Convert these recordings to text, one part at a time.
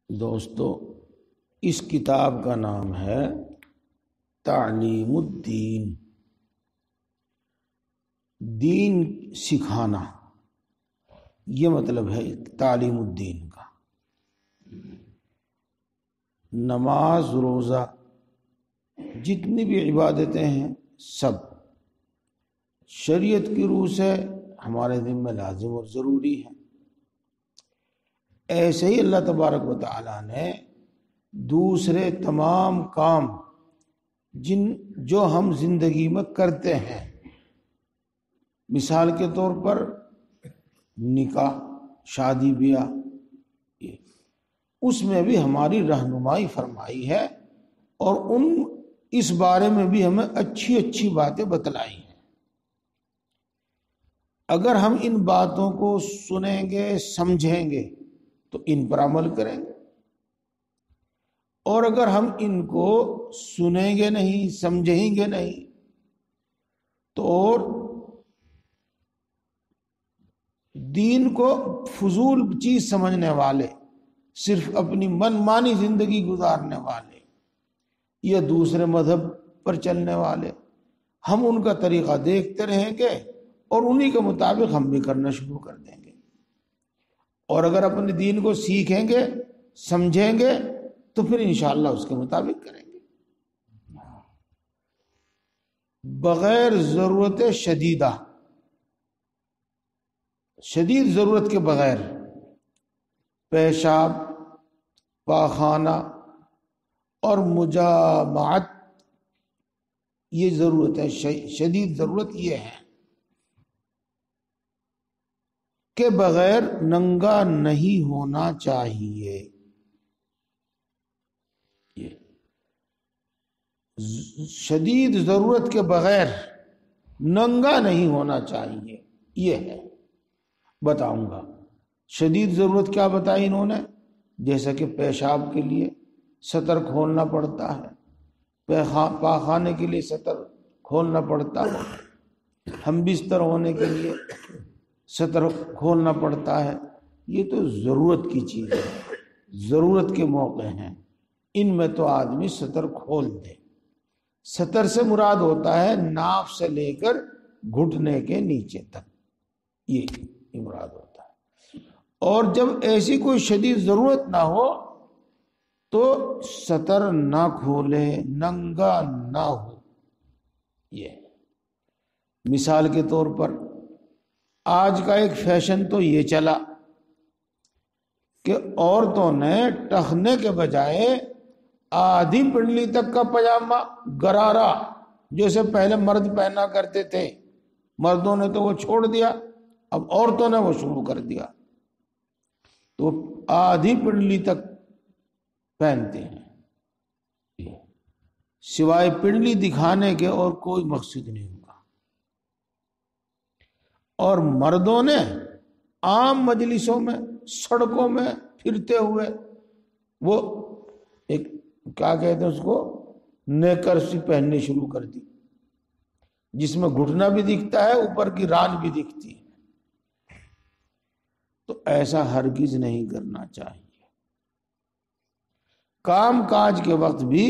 دوستو، اس کتاب کا نام ہے تعلیم الدین، دین سکھانا، یہ مطلب ہے تعلیم الدین کا۔ نماز، روزہ، جتنی بھی عبادتیں ہیں سب شریعت کی روح سے ہمارے ذمہ لازم اور ضروری ہے۔ ایسے ہی اللہ تبارک و تعالیٰ نے دوسرے تمام کام جو ہم زندگی میں کرتے ہیں، مثال کے طور پر نکاح، شادی بیاہ، اس میں بھی ہماری رہنمائی فرمائی ہے اور اس بارے میں بھی ہمیں اچھی اچھی باتیں بتلائی ہیں۔ اگر ہم ان باتوں کو سنیں گے، سمجھیں گے تو ان پر عمل کریں گے، اور اگر ہم ان کو سنیں گے نہیں، سمجھیں گے نہیں تو دین کو فضول چیز سمجھنے والے، صرف اپنی من مانی زندگی گزارنے والے یا دوسرے مذہب پر چلنے والے، ہم ان کا طریقہ دیکھتے رہیں گے اور انہی کے مطابق ہم بھی کرنا شروع کر دیں گے۔ اور اگر اپنے دین کو سیکھیں گے، سمجھیں گے تو پھر انشاءاللہ اس کے مطابق کریں گے۔ بغیر ضرورت شدیدہ، شدید ضرورت کے بغیر پیشاب، پاخانہ اور مجامعت، یہ ضرورت ہے، شدید ضرورت یہ ہے کہ بغیر ننگا نہیں ہونا چاہیے۔ شدید ضرورت کے بغیر ننگا نہیں ہونا چاہیے، یہ ہے۔ بتاؤں گا شدید ضرورت کیا بتائی انہوں نے، جیسا کہ پیشاب کے لیے سطر کھولنا پڑتا ہے، پاخانے کے لیے سطر کھولنا پڑتا ہے، ہم بستر ہونے کے لیے سطر کھولنا پڑتا ہے۔ یہ تو ضرورت کی چیز ہے، ضرورت کے موقع ہیں، ان میں تو آدمی سطر کھول دے۔ سطر سے مراد ہوتا ہے ناف سے لے کر گھٹنے کے نیچے تک، یہ مراد ہوتا ہے۔ اور جب ایسی کوئی شدید ضرورت نہ ہو تو سطر نہ کھولے، ننگا نہ ہو۔ یہ مثال کے طور پر آج کا ایک فیشن تو یہ چلا کہ عورتوں نے ٹخنے کے بجائے آدھی پنڈلی تک کا پاجامہ، غرارہ، جیسے پہلے مرد پہنا کرتے تھے، مردوں نے تو وہ چھوڑ دیا، اب عورتوں نے وہ شروع کر دیا، تو آدھی پنڈلی تک پہنتے ہیں، سوائے پنڈلی دکھانے کے اور کوئی مقصد نہیں ان کا۔ اور مردوں نے عام مجلسوں میں، سڑکوں میں پھرتے ہوئے وہ ایک کیا کہتے ہیں اس کو، نیکر سی پہننی شروع کر دی، جس میں گھٹنا بھی دکھتا ہے، اوپر کی ران بھی دکھتی ہے۔ تو ایسا ہرگز نہیں کرنا چاہیے۔ کام کاج کے وقت بھی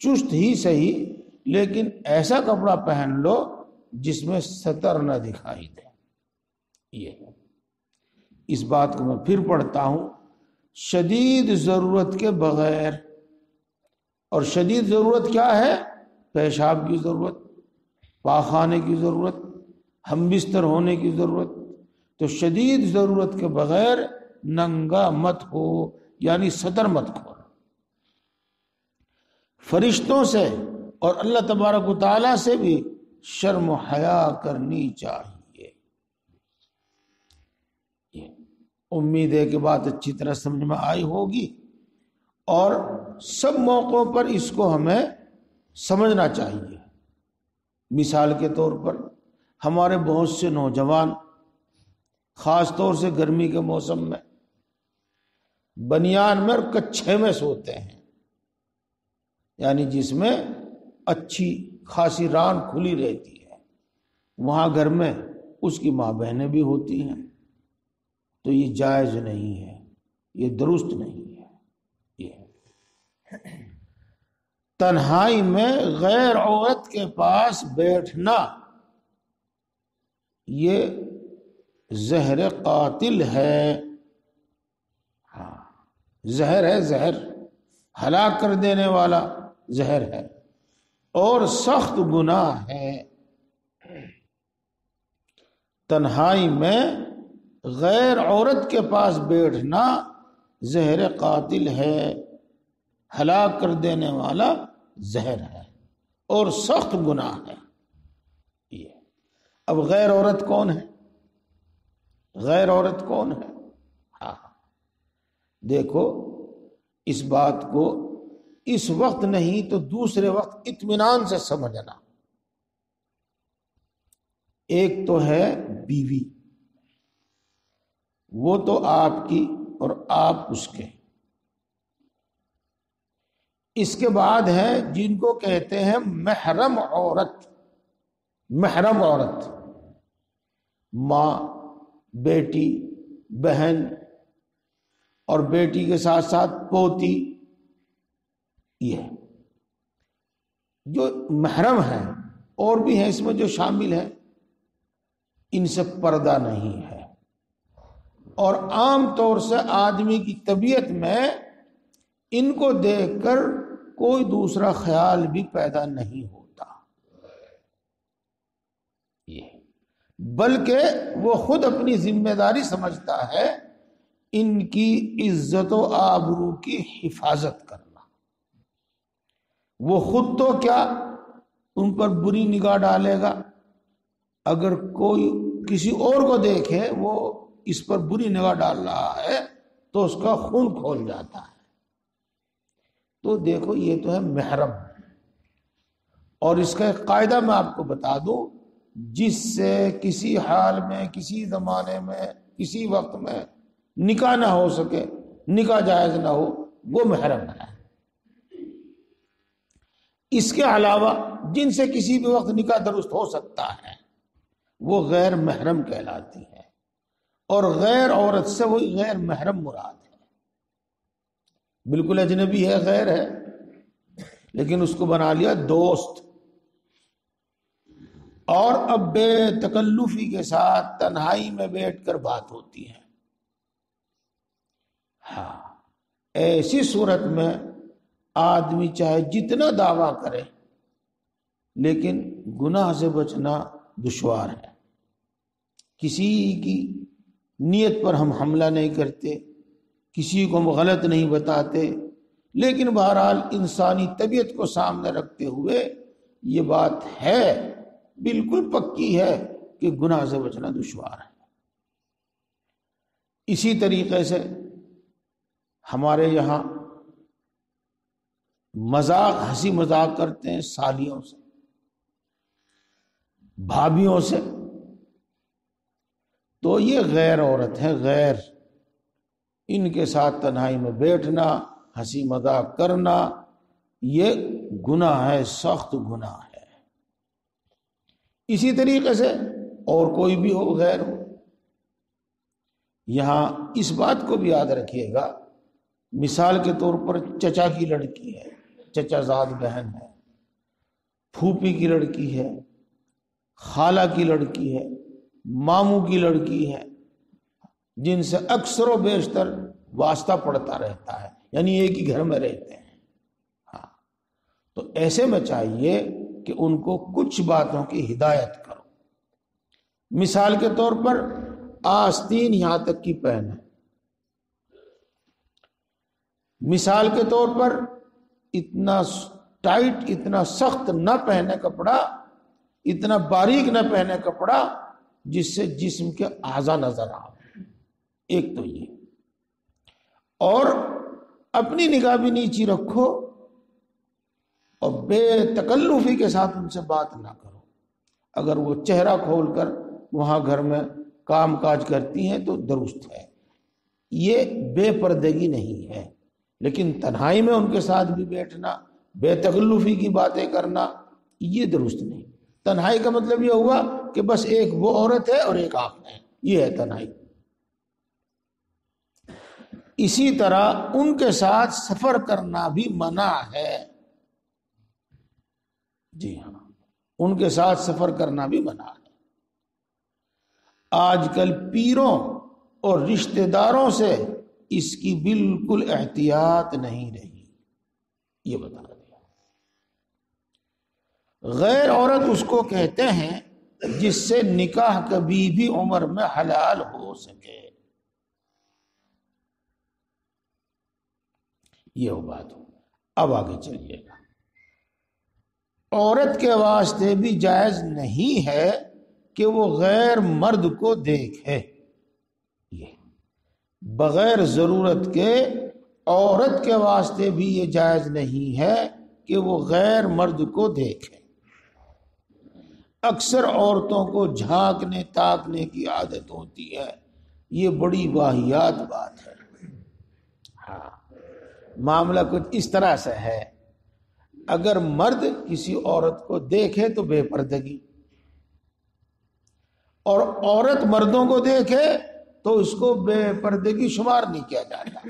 چست ہی صحیح، لیکن ایسا کپڑا پہن لو جس میں سطر نہ دکھائی دے۔ یہ اس بات کو میں پھر پڑھتا ہوں، شدید ضرورت کے بغیر، اور شدید ضرورت کیا ہے؟ پیشاب کی ضرورت، پاخانے کی ضرورت، ہم بستر ہونے کی ضرورت، تو شدید ضرورت کے بغیر ننگا مت ہو، یعنی سطر مت کھول۔ فرشتوں سے اور اللہ تبارک و تعالیٰ سے بھی شرم و حیا کرنی چاہیے۔ امید ہے کہ بات اچھی طرح سمجھ میں آئی ہوگی، اور سب موقعوں پر اس کو ہمیں سمجھنا چاہیے۔ مثال کے طور پر ہمارے بہت سے نوجوان، خاص طور سے گرمی کے موسم میں، بنیان میں اور کچھے میں سوتے ہیں، یعنی جس میں اچھی خاصی ران کھلی رہتی ہے، وہاں گھر میں اس کی ماں بہنیں بھی ہوتی ہیں، تو یہ جائز نہیں ہے، یہ درست نہیں ہے۔ تنہائی میں غیر عورت کے پاس بیٹھنا یہ زہر قاتل ہے. ہاں، زہر ہے، زہر ہلاک کر دینے والا زہر ہے اور سخت گناہ ہے. تنہائی میں غیر عورت کے پاس بیٹھنا زہر قاتل ہے، ہلاک کر دینے والا زہر ہے اور سخت گناہ ہے. یہ اب غیر عورت کون ہے؟ غیر عورت کون ہے؟ ہاں، دیکھو اس بات کو اس وقت نہیں تو دوسرے وقت اطمینان سے سمجھنا. ایک تو ہے بیوی، وہ تو آپ کی اور آپ اس کے. اس کے بعد ہے جن کو کہتے ہیں محرم عورت. محرم عورت ماں، بیٹی، بہن اور بیٹی کے ساتھ ساتھ پوتی. یہ جو محرم ہے اور بھی ہیں اس میں جو شامل ہیں، ان سے پردہ نہیں ہے. اور عام طور سے آدمی کی طبیعت میں ان کو دیکھ کر کوئی دوسرا خیال بھی پیدا نہیں ہوتا، یہ بلکہ وہ خود اپنی ذمہ داری سمجھتا ہے ان کی عزت و آبرو کی حفاظت کرنا. وہ خود تو کیا ان پر بری نگاہ ڈالے گا، اگر کوئی کسی اور کو دیکھے وہ اس پر بری نگاہ ڈال رہا ہے تو اس کا خون کھول جاتا ہے. تو دیکھو یہ تو ہے محرم. اور اس کا ایک قاعدہ میں آپ کو بتا دوں، جس سے کسی حال میں، کسی زمانے میں، کسی وقت میں نکاح نہ ہو سکے، نکاح جائز نہ ہو، وہ محرم ہے. اس کے علاوہ جن سے کسی بھی وقت نکاح درست ہو سکتا ہے وہ غیر محرم کہلاتی ہے. اور غیر عورت سے وہی غیر محرم مراد ہے. بالکل اجنبی ہے، غیر ہے، لیکن اس کو بنا لیا دوست. اور اب بے تکلفی کے ساتھ تنہائی میں بیٹھ کر بات ہوتی ہے. ہاں، ایسی صورت میں آدمی چاہے جتنا دعویٰ کرے لیکن گناہ سے بچنا دشوار ہے. کسی کی نیت پر ہم حملہ نہیں کرتے، کسی کو ہم غلط نہیں بتاتے، لیکن بہرحال انسانی طبیعت کو سامنے رکھتے ہوئے یہ بات ہے، بالکل پکی ہے کہ گناہ سے بچنا دشوار ہے. اسی طریقے سے ہمارے یہاں مذاق، ہنسی مذاق کرتے ہیں سالیوں سے، بھابھیوں سے، تو یہ غیر عورت ہے. غیر، ان کے ساتھ تنہائی میں بیٹھنا، ہنسی مذاق کرنا، یہ گناہ ہے، سخت گناہ ہے. اسی طریقے سے اور کوئی بھی ہو، غیر ہو. یہاں اس بات کو بھی یاد رکھیے گا، مثال کے طور پر چچا کی لڑکی ہے، چچا زاد بہن ہے، پھوپھی کی لڑکی ہے، خالہ کی لڑکی ہے، ماموں کی لڑکی ہے، جن سے اکثر و بیشتر واسطہ پڑتا رہتا ہے، یعنی ایک ہی گھر میں رہتے ہیں. ہاں، تو ایسے میں چاہیے کہ ان کو کچھ باتوں کی ہدایت کرو. مثال کے طور پر آستین یہاں تک کی پہنے، مثال کے طور پر اتنا ٹائٹ، اتنا سخت نہ پہنے کپڑا، اتنا باریک نہ پہنے کپڑا جس سے جسم کے اعضاء نظر آئے. ایک تو یہ. اور اپنی نگاہ بھی نیچی رکھو اور بے تکلفی کے ساتھ ان سے بات نہ کرو. اگر وہ چہرہ کھول کر وہاں گھر میں کام کاج کرتی ہیں تو درست ہے، یہ بے پردگی نہیں ہے. لیکن تنہائی میں ان کے ساتھ بھی بیٹھنا، بے تکلفی کی باتیں کرنا، یہ درست نہیں. تنہائی کا مطلب یہ ہوا کہ بس ایک وہ عورت ہے اور ایک آپ ہے، یہ ہے تنہائی. اسی طرح ان کے ساتھ سفر کرنا بھی منع ہے. جی ہاں، ان کے ساتھ سفر کرنا بھی منع ہے. آج کل پیروں اور رشتہ داروں سے اس کی بالکل احتیاط نہیں رہی، یہ بتا دیا. غیر عورت اس کو کہتے ہیں جس سے نکاح کبھی بھی عمر میں حلال ہو سکے. یہ وہ بات ہو. اب آگے چلیے گا. عورت کے واسطے بھی جائز نہیں ہے کہ وہ غیر مرد کو دیکھے. یہ بغیر ضرورت کے عورت کے واسطے بھی یہ جائز نہیں ہے کہ وہ غیر مرد کو دیکھے. اکثر عورتوں کو جھانکنے تاکنے کی عادت ہوتی ہے. یہ بڑی واہیات بات ہے. ہاں، معاملہ کچھ اس طرح سے ہے. اگر مرد کسی عورت کو دیکھے تو بے پردگی، اور عورت مردوں کو دیکھے تو اس کو بے پردگی شمار نہیں کیا جاتا.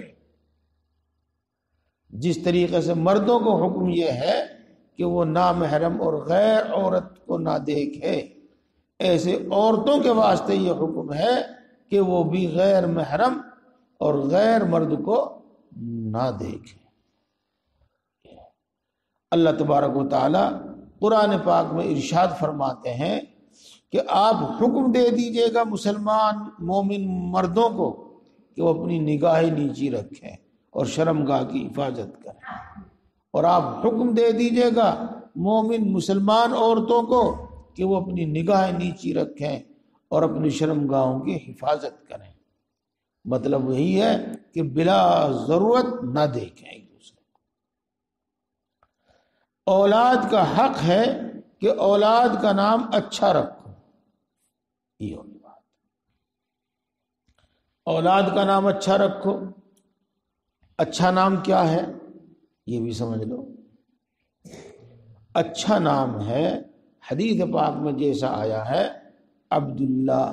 جس طریقے سے مردوں کو حکم یہ ہے کہ وہ نامحرم اور غیر عورت کو نہ دیکھے، ایسے عورتوں کے واسطے یہ حکم ہے کہ وہ بھی غیر محرم اور غیر مرد کو نہ دیکھے. اللہ تبارک و تعالی قرآن پاک میں ارشاد فرماتے ہیں کہ آپ حکم دے دیجئے گا مسلمان مومن مردوں کو کہ وہ اپنی نگاہیں نیچی رکھیں اور شرمگاہ کی حفاظت کریں، اور آپ حکم دے دیجئے گا مومن مسلمان عورتوں کو کہ وہ اپنی نگاہیں نیچی رکھیں اور اپنی شرمگاہوں کی حفاظت کریں. مطلب یہی ہے کہ بلا ضرورت نہ دیکھیں ایک دوسرے کو. اولاد کا حق ہے کہ اولاد کا نام اچھا رکھو. یہ ہوگی بات. اولاد کا نام اچھا رکھو. اچھا نام کیا ہے یہ بھی سمجھ لو. اچھا نام ہے حدیث پاک میں جیسا آیا ہے عبداللہ،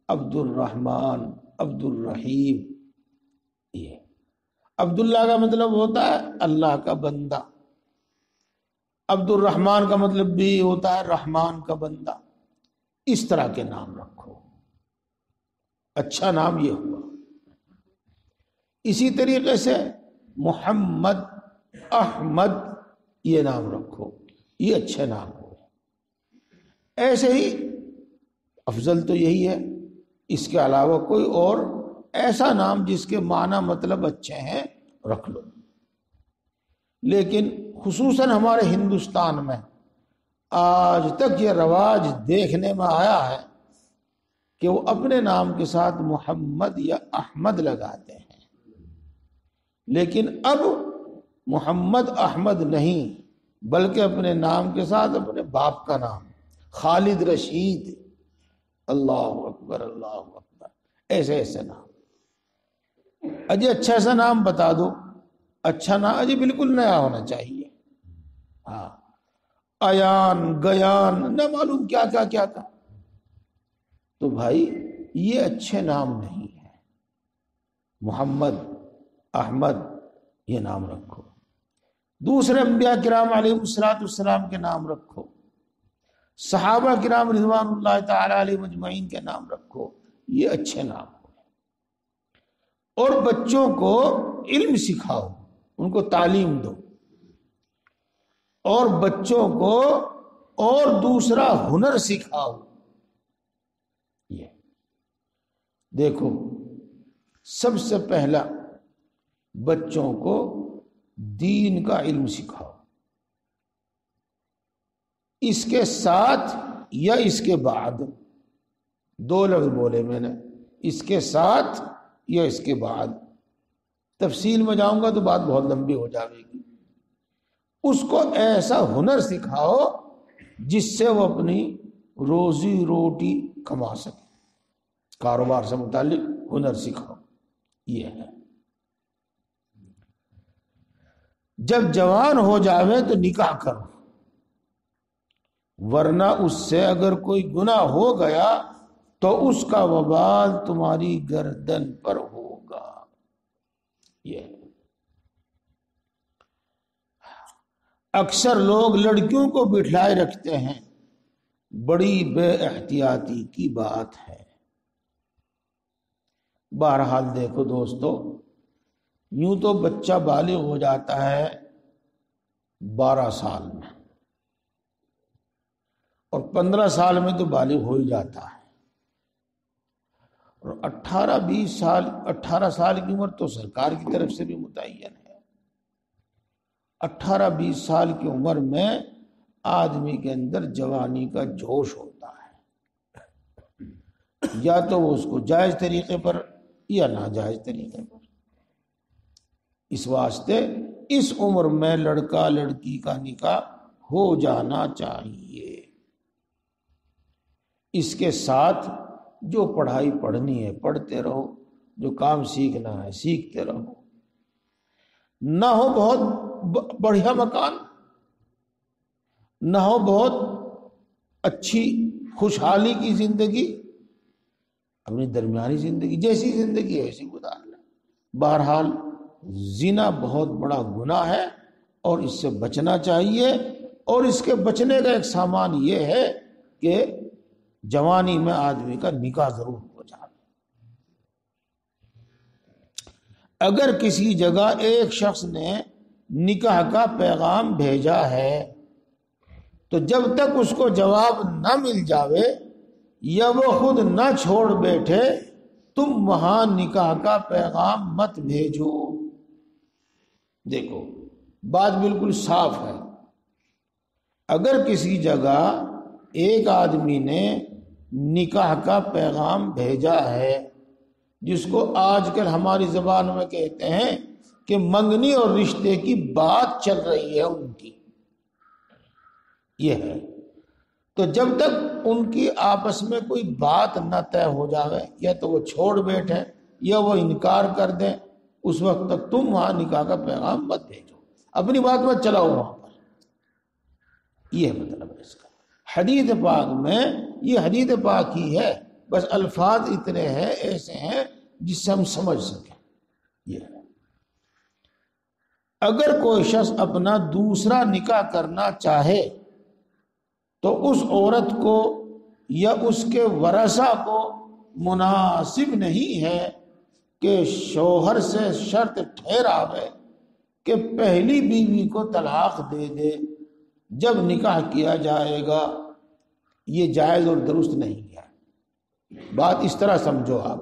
عبد الرحمن، عبد الرحیم. یہ عبداللہ کا مطلب ہوتا ہے اللہ کا بندہ، عبد الرحمن کا مطلب بھی ہوتا ہے رحمان کا بندہ. اس طرح کے نام رکھو. اچھا نام یہ ہوا. اسی طریقے سے محمد، احمد یہ نام رکھو. یہ اچھے نام ہو. ایسے ہی افضل تو یہی ہے. اس کے علاوہ کوئی اور ایسا نام جس کے معنی مطلب اچھے ہیں رکھ لو. لیکن خصوصاً ہمارے ہندوستان میں آج تک یہ رواج دیکھنے میں آیا ہے کہ وہ اپنے نام کے ساتھ محمد یا احمد لگاتے ہیں. لیکن اب محمد احمد نہیں بلکہ اپنے نام کے ساتھ اپنے باپ کا نام خالد رشید، اللہ اکبر اللہ اکبر، ایسے ایسے نام. اجی اچھا سا نام بتا دو. اچھا نام اجی بالکل نیا ہونا چاہیے. ہاں، ایان گیان نہ معلوم کیا کیا کیا تھا. تو بھائی یہ اچھے نام نہیں ہے. محمد، احمد یہ نام رکھو. دوسرے انبیاء کرام علیہ السلام کے نام رکھو. صحابہ کرام رضوان اللہ تعالی علیہ مجمعین کے نام رکھو. یہ اچھے نام ہو. اور بچوں کو علم سکھاؤ، ان کو تعلیم دو، اور بچوں کو اور دوسرا ہنر سکھاؤ. یہ دیکھو، سب سے پہلا بچوں کو دین کا علم سکھاؤ. اس کے ساتھ یا اس کے بعد، دو لفظ بولے میں نے، اس کے ساتھ یا اس کے بعد. تفصیل میں جاؤں گا تو بات بہت لمبی ہو جائے گی. اس کو ایسا ہنر سکھاؤ جس سے وہ اپنی روزی روٹی کما سکے. کاروبار سے متعلق ہنر سکھاؤ. یہ ہے. جب جوان ہو جاوے تو نکاح کرو، ورنہ اس سے اگر کوئی گناہ ہو گیا تو اس کا وبال تمہاری گردن پر ہوگا. یہ اکثر لوگ لڑکیوں کو بٹھائے رکھتے ہیں، بڑی بے احتیاطی کی بات ہے۔ بہرحال دیکھو دوستو، یوں تو بچہ بالغ ہو جاتا ہے 12 سال میں، اور 15 سال میں تو بالغ ہو ہی جاتا ہے، اور 18 سال کی عمر تو سرکار کی طرف سے بھی متعین ہے۔ 18-20 سال کی عمر میں آدمی کے اندر جوانی کا جوش ہوتا ہے، یا تو وہ اس کو جائز طریقے پر یا ناجائز طریقے پر۔ اس واسطے اس عمر میں لڑکا لڑکی کا نکاح ہو جانا چاہیے۔ اس کے ساتھ جو پڑھائی پڑھنی ہے پڑھتے رہو، جو کام سیکھنا ہے سیکھتے رہو۔ نہ ہو بہت بڑھیا مکان، نہ ہو بہت اچھی خوشحالی کی زندگی، اپنی درمیانی زندگی، جیسی زندگی ہے ویسی گزار لیں۔ بہرحال زنا بہت بڑا گناہ ہے اور اس سے بچنا چاہیے، اور اس کے بچنے کا ایک سامان یہ ہے کہ جوانی میں آدمی کا نکاح ضرور ہو جائے۔ اگر کسی جگہ ایک شخص نے نکاح کا پیغام بھیجا ہے تو جب تک اس کو جواب نہ مل جاوے یا وہ خود نہ چھوڑ بیٹھے، تم وہاں نکاح کا پیغام مت بھیجو۔ دیکھو بات بالکل صاف ہے، اگر کسی جگہ ایک آدمی نے نکاح کا پیغام بھیجا ہے، جس کو آج کل ہماری زبان میں کہتے ہیں کہ منگنی اور رشتے کی بات چل رہی ہے ان کی، یہ ہے، تو جب تک ان کی آپس میں کوئی بات نہ طے ہو جاوے، یا تو وہ چھوڑ بیٹھیں یا وہ انکار کر دیں، اس وقت تک تم وہاں نکاح کا پیغام مت بھیجو، اپنی بات مت چلاؤ وہاں پر۔ یہ مطلب ہے اس کا۔ حدیث پاک میں یہ حدیث پاک ہی ہے، بس الفاظ اتنے ہیں ایسے ہیں جس سے ہم سمجھ سکیں۔ یہ ہے، اگر کوئی شخص اپنا دوسرا نکاح کرنا چاہے تو اس عورت کو یا اس کے ورثہ کو مناسب نہیں ہے کہ شوہر سے شرط ٹھہراوے کہ پہلی بیوی کو طلاق دے دے جب نکاح کیا جائے گا۔ یہ جائز اور درست نہیں ہے۔ بات اس طرح سمجھو آپ،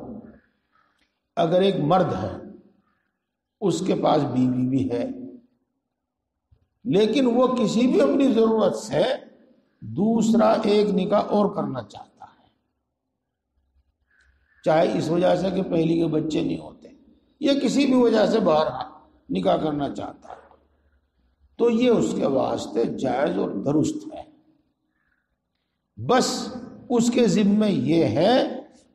اگر ایک مرد ہے، اس کے پاس بیوی بھی ہے، لیکن وہ کسی بھی اپنی ضرورت سے دوسرا ایک نکاح اور کرنا چاہتا ہے، چاہے اس وجہ سے کہ پہلی کے بچے نہیں ہوتے یا کسی بھی وجہ سے باہر نکاح کرنا چاہتا ہے، تو یہ اس کے واسطے جائز اور درست ہے۔ بس اس کے ذمے یہ ہے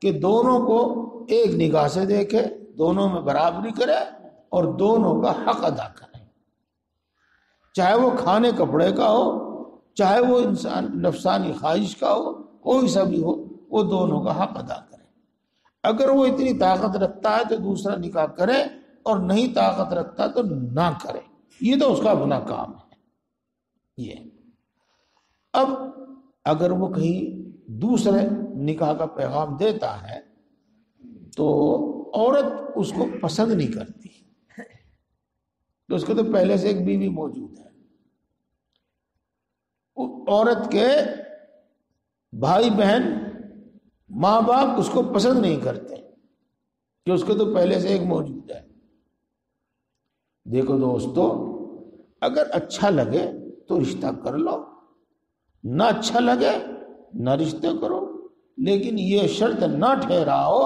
کہ دونوں کو ایک نگاہ سے دیکھے، دونوں میں برابری کرے اور دونوں کا حق ادا کرے، چاہے وہ کھانے کپڑے کا ہو، چاہے وہ انسان نفسانی خواہش کا ہو، کوئی سا بھی ہو، وہ دونوں کا حق ادا کرے۔ اگر وہ اتنی طاقت رکھتا ہے تو دوسرا نکاح کرے، اور نہیں طاقت رکھتا تو نہ کرے، یہ تو اس کا اپنا کام ہے۔ یہ اب اگر وہ کہیں دوسرے نکاح کا پیغام دیتا ہے تو عورت اس کو پسند نہیں کرتی، تو اس کو تو پہلے سے ایک بیوی موجود ہے، عورت کے بھائی بہن ماں باپ اس کو پسند نہیں کرتے کہ اس کو تو پہلے سے ایک موجود ہے۔ دیکھو دوستو، اگر اچھا لگے تو رشتہ کر لو، نہ اچھا لگے نہ رشتہ کرو، لیکن یہ شرط نہ ٹھہراؤ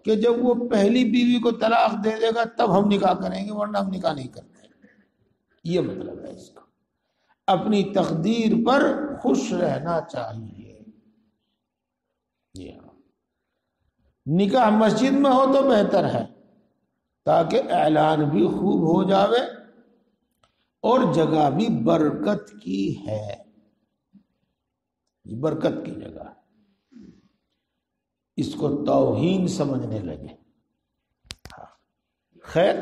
کہ جب وہ پہلی بیوی کو طلاق دے دے گا تب ہم نکاح کریں گے، ورنہ ہم نکاح نہیں کرتے۔ یہ مطلب ہے اس کا۔ اپنی تقدیر پر خوش رہنا چاہیے۔ نکاح مسجد میں ہو تو بہتر ہے، تاکہ اعلان بھی خوب ہو جاوے اور جگہ بھی برکت کی ہے، برکت کی جگہ ہے۔ اس کو توہین سمجھنے لگے۔ خیر،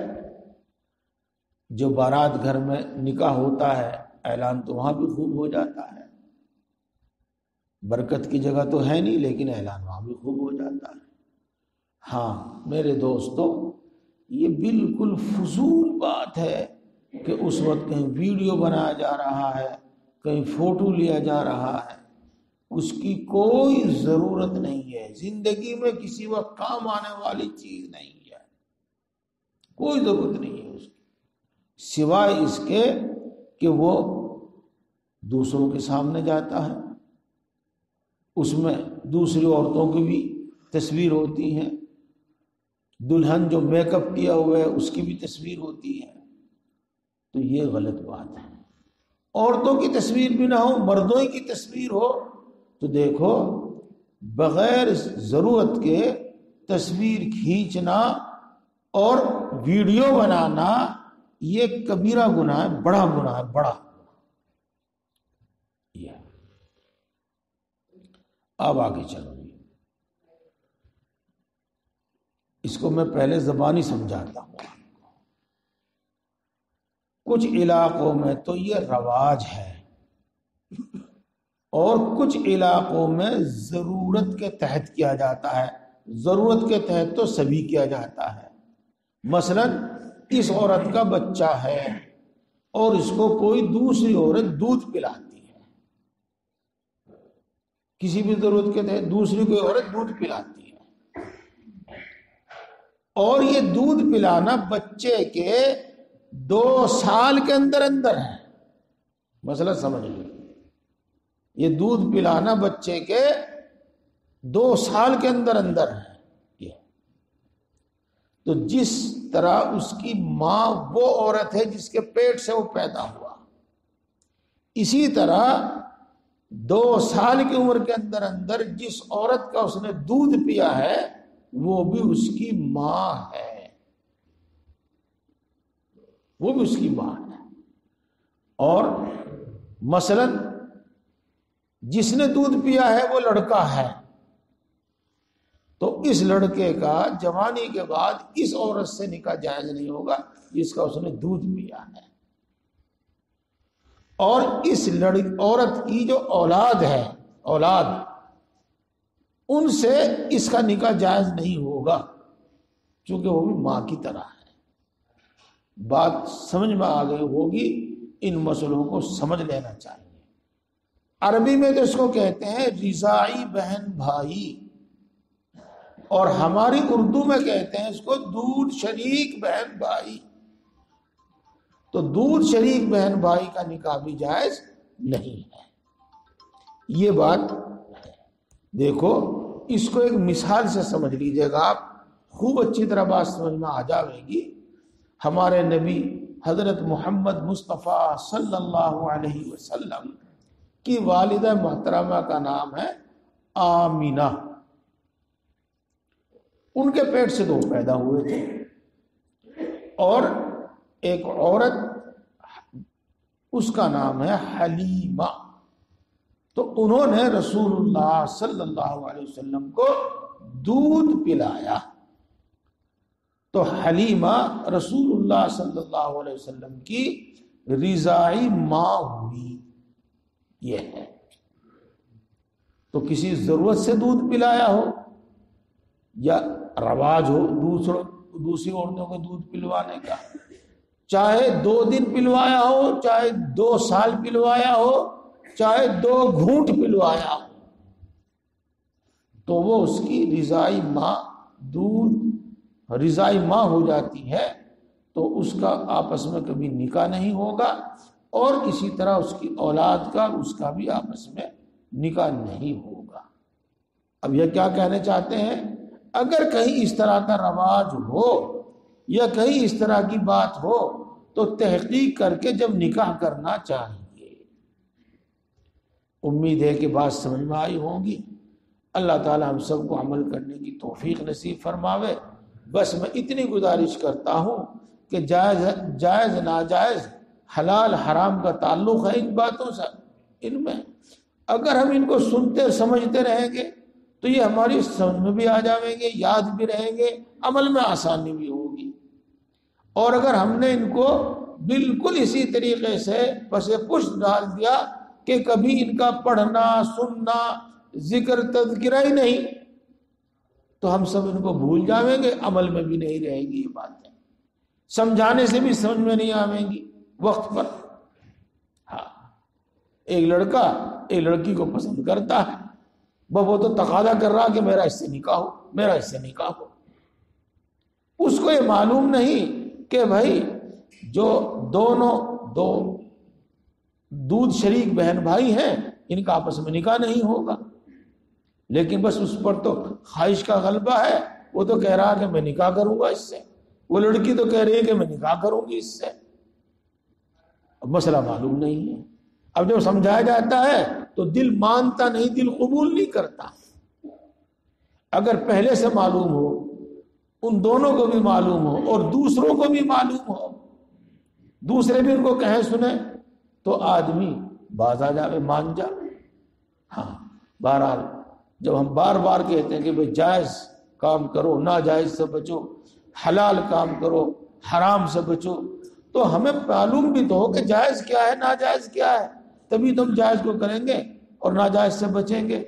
جو بارات گھر میں نکاح ہوتا ہے اعلان تو وہاں بھی خوب ہو جاتا ہے، برکت کی جگہ تو ہے نہیں لیکن اعلان وہاں بھی خوب ہو جاتا ہے۔ ہاں میرے دوستو، یہ بالکل فضول بات ہے کہ اس وقت کہیں ویڈیو بنایا جا رہا ہے، کہیں فوٹو لیا جا رہا ہے، اس کی کوئی ضرورت نہیں ہے، زندگی میں کسی وقت کام آنے والی چیز نہیں ہے، کوئی ضرورت نہیں ہے اس کی، سوائے اس کے کہ وہ دوسروں کے سامنے جاتا ہے، اس میں دوسری عورتوں کی بھی تصویر ہوتی ہے، دلہن جو میک اپ کیا ہوا ہے اس کی بھی تصویر ہوتی ہے، تو یہ غلط بات ہے۔ عورتوں کی تصویر بھی نہ ہو، مردوں کی تصویر ہو تو دیکھو بغیر ضرورت کے تصویر کھینچنا اور ویڈیو بنانا یہ کبیرہ گناہ ہے، بڑا گناہ ہے، بڑا۔ یہ اب آگے چلو، اس کو میں پہلے زبانی سمجھاتا ہوں۔ کچھ علاقوں میں تو یہ رواج ہے اور کچھ علاقوں میں ضرورت کے تحت کیا جاتا ہے، ضرورت کے تحت تو سبھی کیا جاتا ہے۔ مثلا اس عورت کا بچہ ہے اور اس کو کوئی دوسری عورت دودھ پلاتی ہے، کسی بھی ضرورت کے تحت دوسری کوئی عورت دودھ پلاتی ہے، اور یہ دودھ پلانا بچے کے 2 سال کے اندر اندر ہے، مسئلہ سمجھ لو، یہ دودھ پلانا بچے کے 2 سال کے اندر اندر ہے۔ یہ تو جس طرح اس کی ماں وہ عورت ہے جس کے پیٹ سے وہ پیدا ہوا، اسی طرح 2 سال کی عمر کے اندر اندر جس عورت کا اس نے دودھ پیا ہے وہ بھی اس کی ماں ہے، وہ بھی اس کی ماں ہے۔ اور مثلا جس نے دودھ پیا ہے وہ لڑکا ہے تو اس لڑکے کا جوانی کے بعد اس عورت سے نکاح جائز نہیں ہوگا جس کا اس نے دودھ پیا ہے، اور اس عورت کی جو اولاد ہے، اولاد، ان سے اس کا نکاح جائز نہیں ہوگا چونکہ وہ بھی ماں کی طرح ہے۔ بات سمجھ میں آ گئی ہوگی، ان مسئلوں کو سمجھ لینا چاہیے۔ عربی میں تو اس کو کہتے ہیں رضاعی بہن بھائی، اور ہماری اردو میں کہتے ہیں اس کو دودھ شریک بہن بھائی۔ تو دودھ شریک بہن بھائی کا نکاح بھی جائز نہیں ہے، یہ بات ہے۔ دیکھو اس کو ایک مثال سے سمجھ لیجئے گا آپ، خوب اچھی طرح بات سمجھ میں آ جائے گی۔ ہمارے نبی حضرت محمد مصطفیٰ صلی اللہ علیہ وسلم کی والدہ محترمہ کا نام ہے آمینہ، ان کے پیٹ سے 2 پیدا ہوئے تھے، اور ایک عورت اس کا نام ہے حلیمہ۔ تو انہوں نے رسول اللہ صلی اللہ علیہ وسلم کو دودھ پلایا، تو حلیمہ رسول اللہ صلی اللہ علیہ وسلم کی رضاعی ماں ہوئی، یہ ہے۔ تو کسی ضرورت سے دودھ پلایا ہو یا رواج ہو دوسری عورتوں کو دودھ پلوانے کا، چاہے 2 دن پلوایا ہو، چاہے 2 سال پلوایا ہو، چاہے 2 گھونٹ پلوایا ہو، تو وہ اس کی رضاعی ماں، دودھ رضاعی ماں ہو جاتی ہے، تو اس کا آپس میں کبھی نکاح نہیں ہوگا، اور اسی طرح اس کی اولاد کا اس کا بھی آپس میں نکاح نہیں ہوگا۔ اب یہ کیا کہنے چاہتے ہیں؟ اگر کہیں اس طرح کا رواج ہو یا کہیں اس طرح کی بات ہو تو تحقیق کر کے جب نکاح کرنا چاہیے۔ امید ہے کہ بات سمجھ میں آئی ہوگی۔ اللہ تعالی ہم سب کو عمل کرنے کی توفیق نصیب فرماوے۔ بس میں اتنی گزارش کرتا ہوں کہ جائز ناجائز، حلال حرام کا تعلق ہے ان باتوں سے، ان میں اگر ہم ان کو سنتے سمجھتے رہیں گے تو یہ ہماری سمجھ میں بھی آ جائیں گے، یاد بھی رہیں گے، عمل میں آسانی بھی ہوگی۔ اور اگر ہم نے ان کو بالکل اسی طریقے سے پس پشت ڈال دیا کہ کبھی ان کا پڑھنا سننا ذکر تذکرہ ہی نہیں، تو ہم سب ان کو بھول جاویں گے، عمل میں بھی نہیں رہے گی یہ باتیں، سمجھانے سے بھی سمجھ میں نہیں آویں گی وقت پر۔ ہاں، ایک لڑکا ایک لڑکی کو پسند کرتا ہے، وہ تو تقاضا کر رہا کہ میرا اس سے نکاح ہو، میرا اس سے نکاح ہو۔ اس کو یہ معلوم نہیں کہ بھائی جو دونوں دو دودھ شریک بہن بھائی ہیں، ان کا آپس میں نکاح نہیں ہوگا، لیکن بس اس پر تو خواہش کا غلبہ ہے، وہ تو کہہ رہا کہ میں نکاح کروں گا اس سے، وہ لڑکی تو کہہ رہی ہے کہ میں نکاح کروں گی اس سے۔ اب مسئلہ معلوم نہیں ہے، اب جب سمجھایا جاتا ہے تو دل مانتا نہیں، دل قبول نہیں کرتا۔ اگر پہلے سے معلوم ہو، ان دونوں کو بھی معلوم ہو اور دوسروں کو بھی معلوم ہو، دوسرے بھی ان کو کہیں سنیں، تو آدمی باز آ جاوے، مان جا۔ ہاں، بہرحال جب ہم بار بار کہتے ہیں کہ بھئی جائز کام کرو، ناجائز سے بچو، حلال کام کرو، حرام سے بچو، تو ہمیں معلوم بھی تو ہو کہ جائز کیا ہے ناجائز کیا ہے، تبھی تو ہم جائز کو کریں گے اور ناجائز سے بچیں گے۔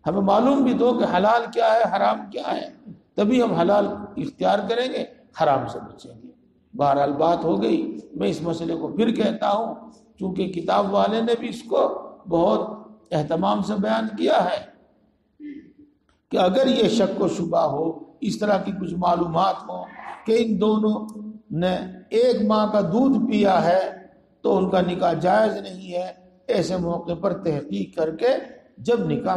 ہمیں معلوم بھی تو ہو کہ حلال کیا ہے حرام کیا ہے، تبھی ہم حلال اختیار کریں گے، حرام سے بچیں گے۔ بہرحال بات ہو گئی، میں اس مسئلے کو پھر کہتا ہوں، چونکہ کتاب والے نے بھی اس کو بہت اہتمام سے بیان کیا ہے کہ اگر یہ شک و شبہ ہو، اس طرح کی کچھ معلومات ہوں کہ ان دونوں نے ایک ماں کا دودھ پیا ہے تو ان کا نکاح جائز نہیں ہے، ایسے موقع پر تحقیق کر کے جب نکاح